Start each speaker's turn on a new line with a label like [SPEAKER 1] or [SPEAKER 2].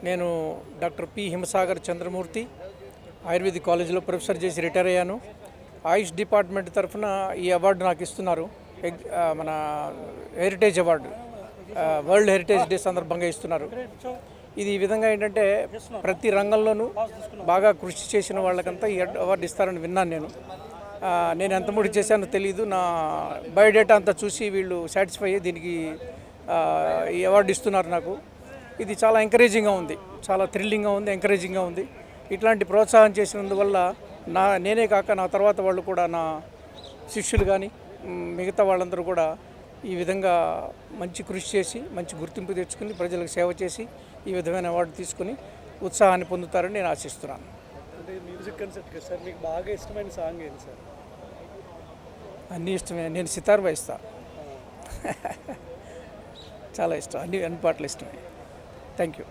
[SPEAKER 1] నేను doctor P Himsagar Chandramurthy ayurvedic కాలేజీలో professor చేసి రిటైర్ అయ్యాను. ఆయుష్ డిపార్ట్మెంట్ తరఫున ఈ అవార్డు నాకు ఇస్తున్నారు. మన heritage award world heritage day సందర్భంగా ఇస్తున్నారు. ఇది ఈ విధంగా ఏంటంటే ప్రతి రంగంలోనూ బాగా కృషి చేసిన వాళ్ళకంతా ఈ అవార్డు ఇస్తారని విన్నాను. నేను ఎంత ముడి చేశానో తెలియదు. నా బయోడేటా అంతా చూసి వీళ్ళు సాటిస్ఫై అయ్యి దీనికి ఈ అవార్డు ఇస్తున్నారు నాకు. ఇది చాలా ఎంకరేజింగ్గా ఉంది, చాలా థ్రిల్లింగ్గా ఉంది, ఎంకరేజింగ్గా ఉంది. ఇట్లాంటి ప్రోత్సాహం చేసినందువల్ల నేనే కాక నా తర్వాత వాళ్ళు కూడా, నా శిష్యులు కానీ మిగతా వాళ్ళందరూ కూడా ఈ విధంగా మంచి కృషి చేసి మంచి గుర్తింపు తెచ్చుకుని ప్రజలకు సేవ చేసి ఈ విధమైన అవార్డు తీసుకుని ఉత్సాహాన్ని పొందుతారని నేను ఆశిస్తున్నాను.
[SPEAKER 2] అంటే మ్యూజిక్ కన్సర్ట్ సార్, మీకు బాగా ఇష్టమైన సాంగ్ ఏంటి సార్?
[SPEAKER 1] అన్నీ ఇష్టమే. నేను సితార్ వాయిస్తా. చాలా ఇష్టం, అన్ని పాటలు ఇష్టమే. Thank you.